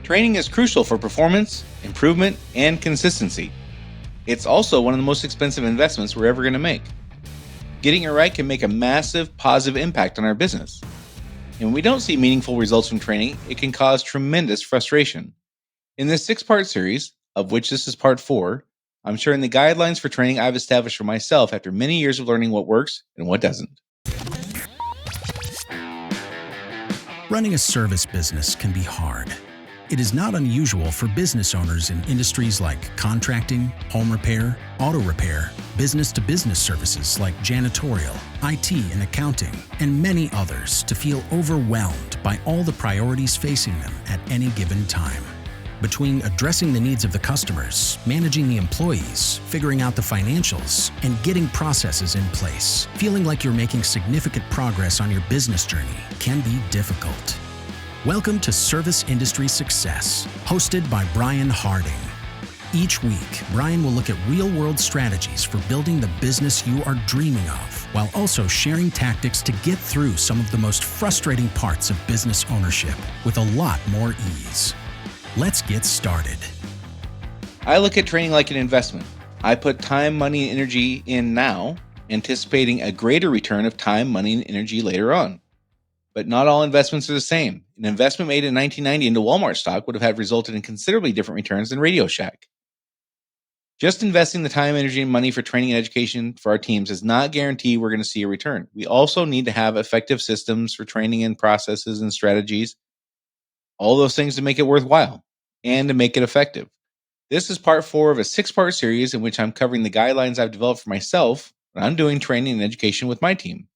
Training is crucial for performance, improvement, and consistency. It's also one of the most expensive investments we're ever going to make. Getting it right can make a massive positive impact on our business. And when we don't see meaningful results from training, it can cause tremendous frustration. In this 6-part series, of which this is part 4, I'm sharing the guidelines for training I've established for myself after many years of learning what works and what doesn't. Running a service business can be hard. It is not unusual for business owners in industries like contracting, home repair, auto repair, business-to-business services like janitorial, IT and accounting, and many others to feel overwhelmed by all the priorities facing them at any given time. Between addressing the needs of the customers, managing the employees, figuring out the financials, and getting processes in place, feeling like you're making significant progress on your business journey can be difficult. Welcome to Service Industry Success, hosted by Brian Harding. Each week, Brian will look at real-world strategies for building the business you are dreaming of, while also sharing tactics to get through some of the most frustrating parts of business ownership with a lot more ease. Let's get started. I look at training like an investment. I put time, money, and energy in now, anticipating a greater return of time, money, and energy later on. But not all investments are the same. An investment made in 1990 into Walmart stock would have resulted in considerably different returns than Radio Shack. Just investing the time, energy, and money for training and education for our teams does not guarantee we're going to see a return. We also need to have effective systems for training and processes and strategies, all those things to make it worthwhile and to make it effective. This is part 4 of a 6-part series in which I'm covering the guidelines I've developed for myself when I'm doing training and education with my team.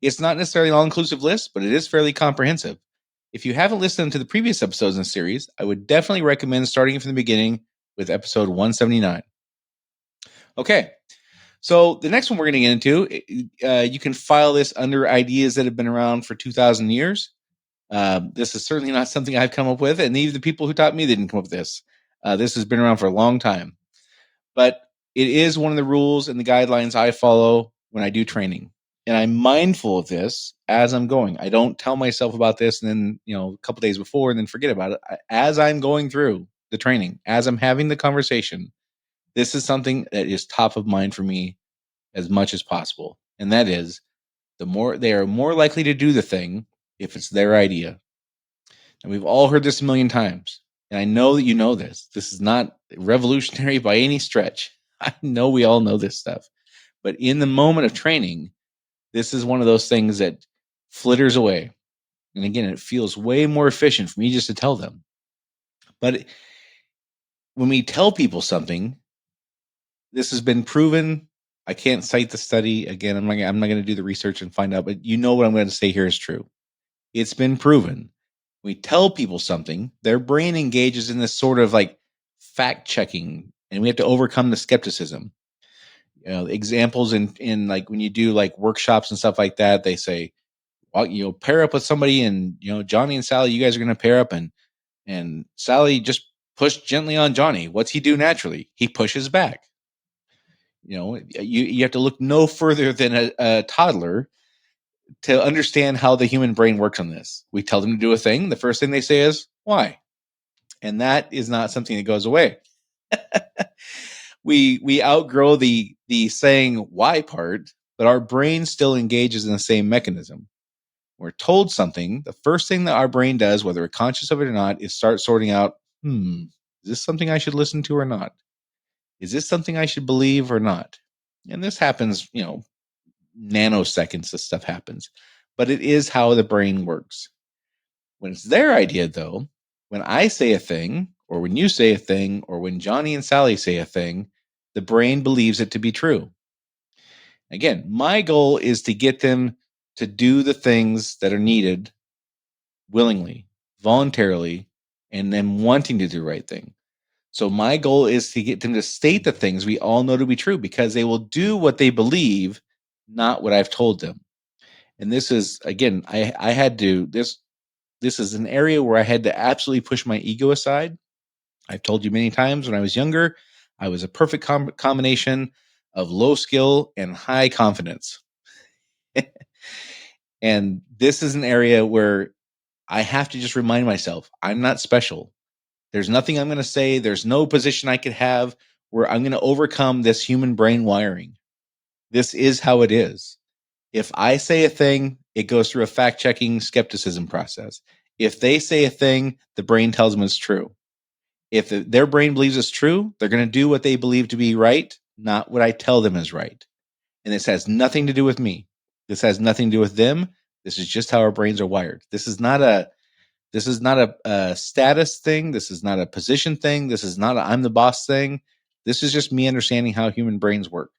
It's not necessarily an all-inclusive list, but it is fairly comprehensive. If you haven't listened to the previous episodes in the series, I would definitely recommend starting from the beginning with episode 179. Okay, so the next one we're going to get into, you can file this under ideas that have been around for 2,000 years. This is certainly not something I've come up with, and even the people who taught me didn't come up with this. This has been around for a long time. But it is one of the rules and the guidelines I follow when I do training. And I'm mindful of this as I'm going. I don't tell myself about this and then, a couple days before and then forget about it. As I'm going through the training, as I'm having the conversation, this is something that is top of mind for me as much as possible. And that is, they are more likely to do the thing if it's their idea. And we've all heard this a million times. And I know that you know this. This is not revolutionary by any stretch. I know we all know this stuff. But in the moment of training, this is one of those things that flitters away. And again, it feels way more efficient for me just to tell them. But when we tell people something, this has been proven. I can't cite the study. Again, I'm not going to do the research and find out, but you know what I'm going to say here is true. It's been proven. We tell people something, their brain engages in this sort of like fact checking, and we have to overcome the skepticism. Examples in like when you do like workshops and stuff like that, they say, well, pair up with somebody, and Johnny and Sally, you guys are going to pair up, and Sally just push gently on Johnny. What's he do naturally? He pushes back. You have to look no further than a toddler to understand how the human brain works on this. We tell them to do a thing. The first thing they say is, why? And that is not something that goes away. We outgrow the saying why part, but our brain still engages in the same mechanism. We're told something. The first thing that our brain does, whether we're conscious of it or not, is start sorting out, is this something I should listen to or not? Is this something I should believe or not? And this happens, nanoseconds this stuff happens. But it is how the brain works. When it's their idea, though, when I say a thing, or when you say a thing, or when Johnny and Sally say a thing, the brain believes it to be true. Again, my goal is to get them to do the things that are needed willingly, voluntarily, and then wanting to do the right thing. So my goal is to get them to state the things we all know to be true, because they will do what they believe, not what I've told them. And this is, again, I had to, this is an area where I had to absolutely push my ego aside. I've told you many times, when I was younger, I was a perfect combination of low skill and high confidence. And this is an area where I have to just remind myself, I'm not special. There's nothing I'm going to say. There's no position I could have where I'm going to overcome this human brain wiring. This is how it is. If I say a thing, it goes through a fact checking skepticism process. If they say a thing, the brain tells them it's true. If their brain believes it's true, they're going to do what they believe to be right, not what I tell them is right. And this has nothing to do with me. This has nothing to do with them. This is just how our brains are wired. This is not a status thing. This is not a position thing. This is not a I'm the boss thing. This is just me understanding how human brains work.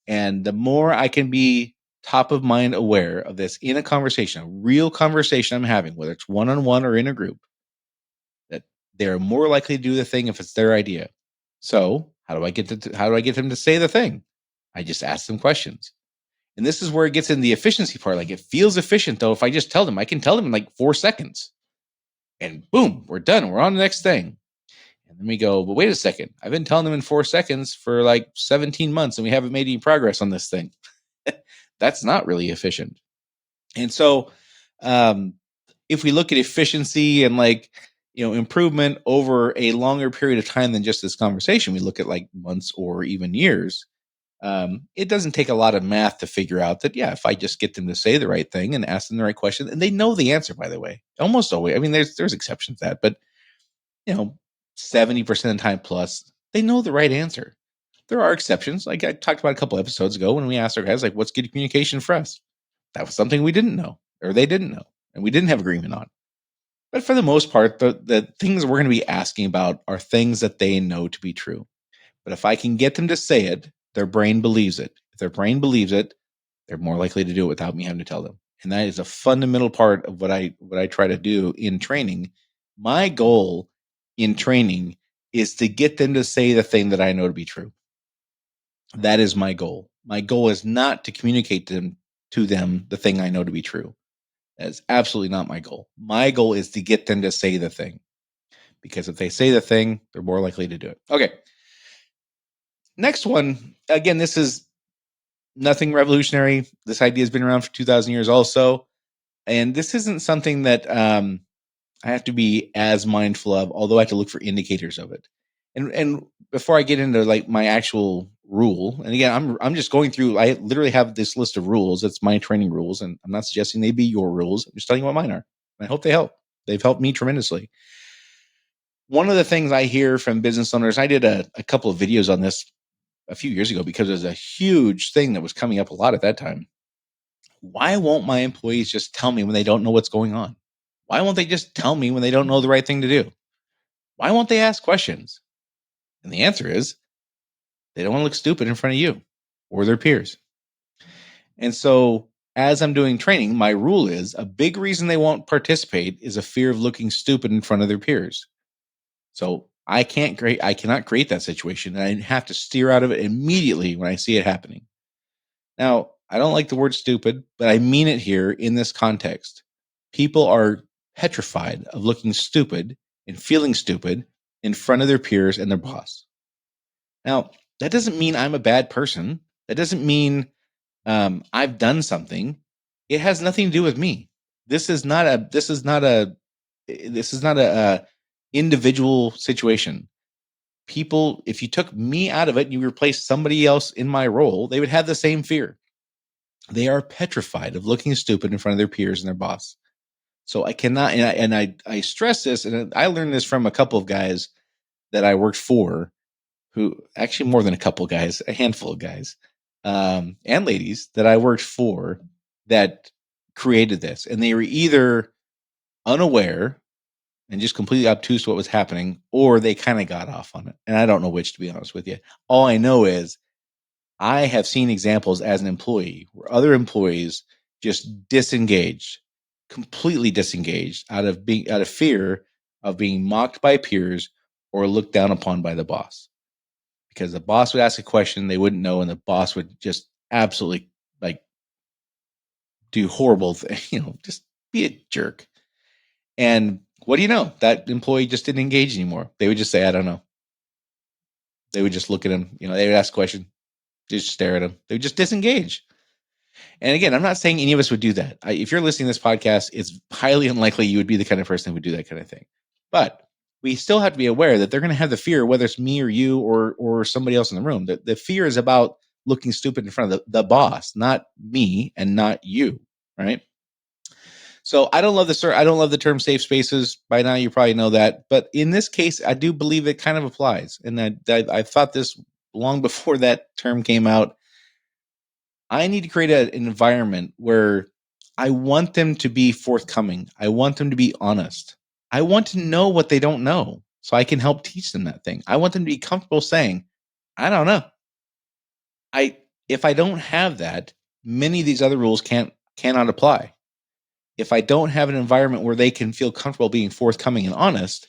And the more I can be top of mind aware of this in a conversation, a real conversation I'm having, whether it's one-on-one or in a group, that they're more likely to do the thing if it's their idea. So how do I get them to say the thing? I just ask them questions. And this is where it gets in the efficiency part. Like, it feels efficient though. If I just tell them, I can tell them in like 4 seconds and boom, we're done. We're on the next thing. And then we go, but wait a second. I've been telling them in 4 seconds for like 17 months and we haven't made any progress on this thing. That's not really efficient. And so, if we look at efficiency and like, improvement over a longer period of time than just this conversation, we look at like months or even years. It doesn't take a lot of math to figure out that, yeah, if I just get them to say the right thing and ask them the right question, and they know the answer, by the way, almost always. I mean, there's exceptions to that, but 70% of the time plus, they know the right answer. There are exceptions. Like I talked about a couple episodes ago when we asked our guys, like, what's good communication for us? That was something we didn't know, or they didn't know, and we didn't have agreement on. But for the most part, the things we're going to be asking about are things that they know to be true. But if I can get them to say it, their brain believes it. If their brain believes it, they're more likely to do it without me having to tell them. And that is a fundamental part of what I try to do in training. My goal in training is to get them to say the thing that I know to be true. That is my goal. My goal is not to communicate to them the thing I know to be true. That is absolutely not my goal. My goal is to get them to say the thing. Because if they say the thing, they're more likely to do it. Okay. Next one. Again, this is nothing revolutionary. This idea has been around for 2,000 years also. And this isn't something that I have to be as mindful of, although I have to look for indicators of it. And before I get into like my actual rule, and again, I'm just going through, I literally have this list of rules. It's my training rules, and I'm not suggesting they be your rules. I'm just telling you what mine are. I hope they help. They've helped me tremendously. One of the things I hear from business owners, I did a couple of videos on this a few years ago because it was a huge thing that was coming up a lot at that time. Why won't my employees just tell me when they don't know what's going on? Why won't they just tell me when they don't know the right thing to do? Why won't they ask questions? And the answer is they don't want to look stupid in front of you or their peers. And so, as I'm doing training, my rule is a big reason they won't participate is a fear of looking stupid in front of their peers. So I cannot create that situation, and I have to steer out of it immediately when I see it happening. Now, I don't like the word stupid, but I mean it here in this context. People are petrified of looking stupid and feeling stupid in front of their peers and their boss. Now, that doesn't mean I'm a bad person. That doesn't mean I've done something. It has nothing to do with me. This is not a individual situation. People, if you took me out of it and you replaced somebody else in my role, they would have the same fear. They are petrified of looking stupid in front of their peers and their boss. So I cannot, I stress this, and I learned this from a couple of guys that I worked for, who actually more than a couple of guys, a handful of guys, and ladies that I worked for that created this, and they were either unaware and just completely obtuse to what was happening, or they kind of got off on it. And I don't know which, to be honest with you. All I know is I have seen examples as an employee where other employees just disengaged, completely disengaged out of fear of being mocked by peers or looked down upon by the boss. Because the boss would ask a question they wouldn't know, and the boss would just absolutely like do horrible just be a jerk. And what do you know? That employee just didn't engage anymore. They would just say, I don't know. They would just look at him, they would ask a question, just stare at him. They would just disengage. And again, I'm not saying any of us would do that. If you're listening to this podcast, it's highly unlikely you would be the kind of person who would do that kind of thing. But we still have to be aware that they're going to have the fear, whether it's me or you or somebody else in the room. The fear is about looking stupid in front of the boss, not me and not you, right? So I don't love I don't love the term safe spaces. By now, you probably know that, but in this case, I do believe it kind of applies, and I've thought this long before that term came out. I need to create an environment where I want them to be forthcoming. I want them to be honest. I want to know what they don't know so I can help teach them that thing. I want them to be comfortable saying, I don't know. If I don't have that, many of these other rules cannot apply. If I don't have an environment where they can feel comfortable being forthcoming and honest,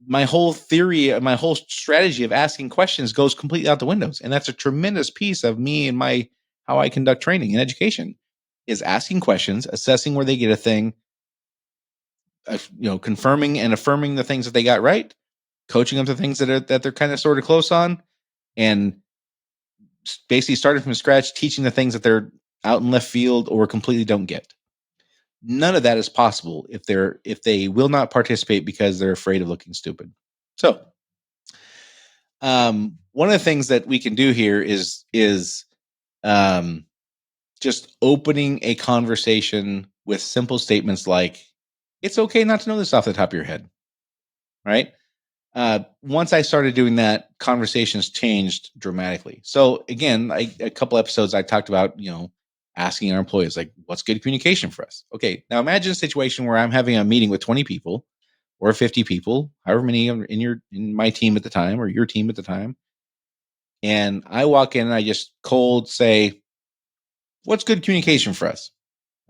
my whole theory, my whole strategy of asking questions goes completely out the windows. And that's a tremendous piece of me and my how I conduct training and education is asking questions, assessing where they get a thing, confirming and affirming the things that they got right, coaching them to things that they're kind of sort of close on, and basically starting from scratch, teaching the things that they're out in left field or completely don't get. None of that is possible if they will not participate because they're afraid of looking stupid. So, one of the things that we can do here is just opening a conversation with simple statements like, "It's okay not to know this off the top of your head," right? Once I started doing that, conversations changed dramatically. So again, a couple episodes I talked about, asking our employees like, "What's good communication for us?" Okay, now imagine a situation where I'm having a meeting with 20 people or 50 people, however many in my team at the time or your team at the time, and I walk in and I just cold say, "What's good communication for us?"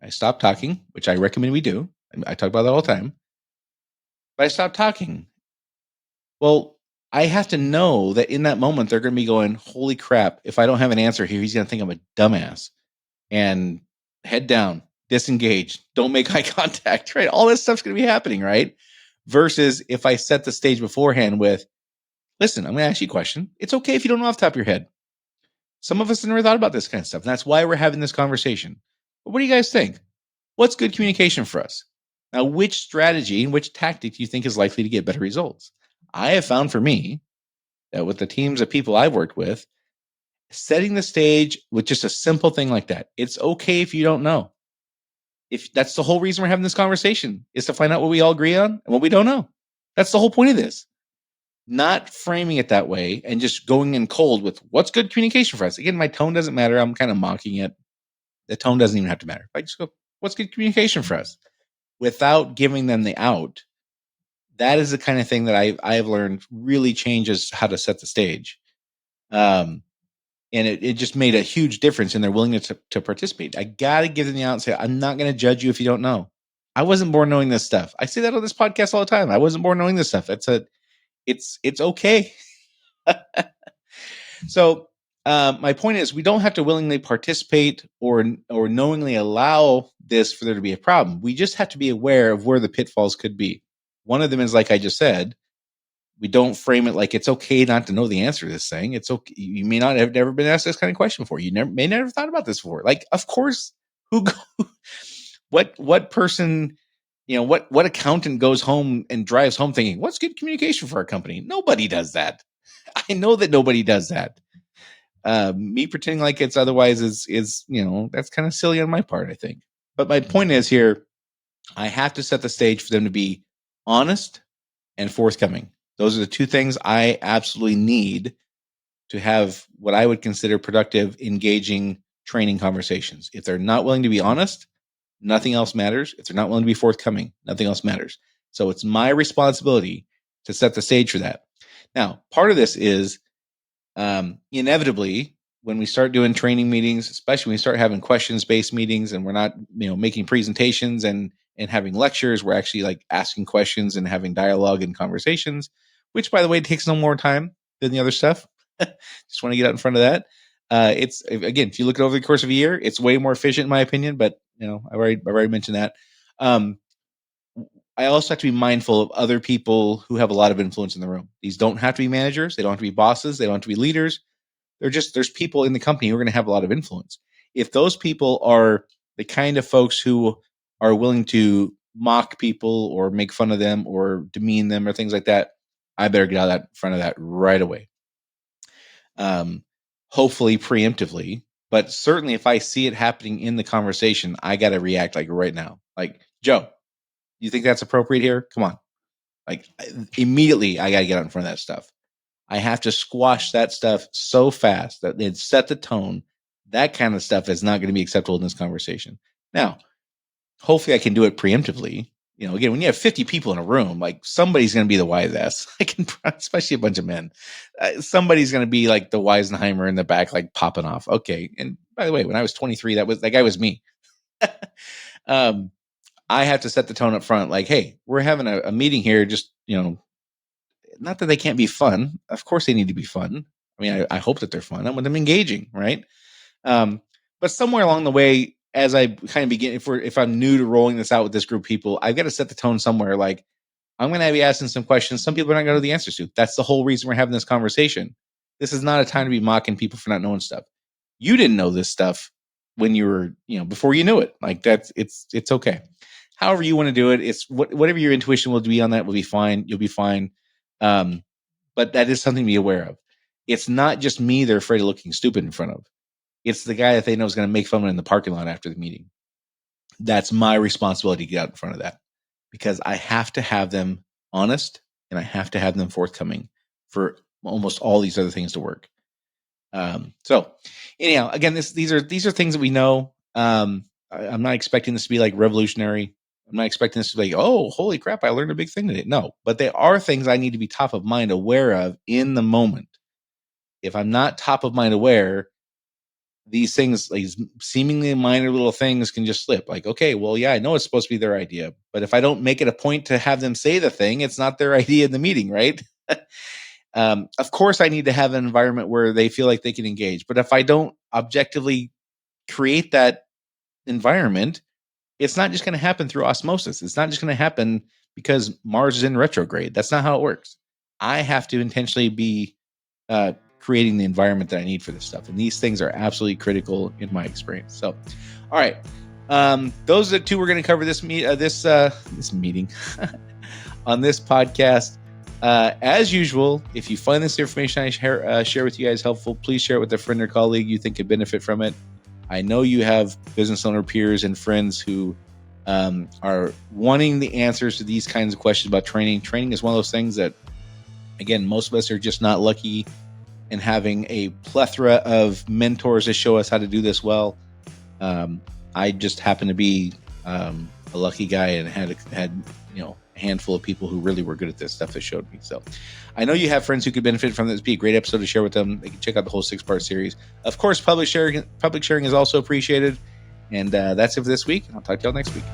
I stop talking, which I recommend we do. I talk about that all the time, but I stop talking. Well, I have to know that in that moment they're going to be going, "Holy crap! If I don't have an answer here, he's going to think I'm a dumbass." And head down, disengage, don't make eye contact. Right? All this stuff's going to be happening, right? Versus if I set the stage beforehand with, "Listen, I'm going to ask you a question. It's okay if you don't know off the top of your head. Some of us have never thought about this kind of stuff, and that's why we're having this conversation. But what do you guys think? What's good communication for us?" Now, which strategy and which tactic do you think is likely to get better results? I have found for me that with the teams of people I've worked with, setting the stage with just a simple thing like that. It's okay if you don't know. If that's the whole reason we're having this conversation is to find out what we all agree on and what we don't know. That's the whole point of this. Not framing it that way and just going in cold with what's good communication for us. Again, my tone doesn't matter. I'm kind of mocking it. The tone doesn't even have to matter. If I just go, what's good communication for us? Without giving them the out, that is the kind of thing that I have learned really changes how to set the stage. And it just made a huge difference in their willingness to participate. I got to give them the out and say, "I'm not going to judge you if you don't know. I wasn't born knowing this stuff." I say that on this podcast all the time. I wasn't born knowing this stuff. It's okay. So my point is, we don't have to willingly participate or knowingly allow this for there to be a problem. We just have to be aware of where the pitfalls could be. One of them is, like I just said, we don't frame it like it's okay not to know the answer to this thing. It's okay. You may not have never been asked this kind of question before. You may never thought about this before. Like, of course, what person, what accountant goes home and drives home thinking, "What's good communication for our company?" Nobody does that. I know that nobody does that. Me pretending like it's otherwise is that's kind of silly on my part, I think. But my point is here, I have to set the stage for them to be honest and forthcoming. Those are the two things I absolutely need to have what I would consider productive, engaging training conversations. If they're not willing to be honest, nothing else matters. If they're not willing to be forthcoming, nothing else matters. So it's my responsibility to set the stage for that. Now, part of this is inevitably when we start doing training meetings, especially when we start having questions-based meetings and we're not, making presentations and having lectures, we're actually like asking questions and having dialogue and conversations, which by the way takes no more time than the other stuff. Just want to get out in front of that. It's again, if you look at over the course of a year, it's way more efficient in my opinion, but I've already mentioned that. I also have to be mindful of other people who have a lot of influence in the room. These don't have to be managers, they don't have to be bosses, they don't have to be leaders. There's people in the company who are going to have a lot of influence. If those people are the kind of folks who are willing to mock people or make fun of them or demean them or things like that, I better get out of that in front of that right away. Hopefully preemptively, but certainly if I see it happening in the conversation, I got to react like right now. Like, Joe, you think that's appropriate here? Come on. Like immediately I got to get out in front of that stuff. I have to squash that stuff so fast that it set the tone. That kind of stuff is not going to be acceptable in this conversation. Now, hopefully I can do it preemptively. Again, when you have 50 people in a room, like somebody's going to be the wise ass. Especially a bunch of men. Somebody's going to be like the Weisenheimer in the back, like popping off. Okay. And by the way, when I was 23, that guy was me. um, I have to set the tone up front. Like, hey, we're having a meeting here. Just, not that they can't be fun. Of course they need to be fun. I mean, I hope that they're fun. I want them engaging, right? But somewhere along the way, as I kind of begin, if I'm new to rolling this out with this group of people, I've got to set the tone somewhere. Like, I'm going to be asking some questions. Some people are not going to know the answers to. That's the whole reason we're having this conversation. This is not a time to be mocking people for not knowing stuff. You didn't know this stuff when you were, before you knew it. Like it's okay. However you want to do it, it's whatever your intuition will be on that will be fine. You'll be fine. But that is something to be aware of. It's not just me they're afraid of looking stupid in front of. It's the guy that they know is going to make fun of in the parking lot after the meeting. That's my responsibility to get out in front of that because I have to have them honest and I have to have them forthcoming for almost all these other things to work. So anyhow, again, these are things that we know. I'm not expecting this to be like revolutionary. I'm not expecting this to be like, oh, holy crap, I learned a big thing today. No, but they are things I need to be top of mind aware of in the moment. If I'm not top of mind aware, these things, like seemingly minor little things, can just slip. Like, okay, well, yeah, I know it's supposed to be their idea, but if I don't make it a point to have them say the thing, it's not their idea in the meeting, right? Of course, I need to have an environment where they feel like they can engage. But if I don't objectively create that environment, it's not just going to happen through osmosis. It's not just going to happen because Mars is in retrograde. That's not how it works. I have to intentionally be creating the environment that I need for this stuff. And these things are absolutely critical in my experience. So, all right. Those are the two we're going to cover this meeting on this podcast. As usual, if you find this information I share with you guys helpful, please share it with a friend or colleague you think could benefit from it. I know you have business owner peers and friends who are wanting the answers to these kinds of questions about training. Training is one of those things that, again, most of us are just not lucky in having a plethora of mentors to show us how to do this well. I just happen to be a lucky guy and had a handful of people who really were good at this stuff that showed me. So I know you have friends who could benefit from this. It'd be a great episode to share with them. They can check out the whole 6-part series. Of course, public sharing is also appreciated. And that's it for this week. I'll talk to y'all next week.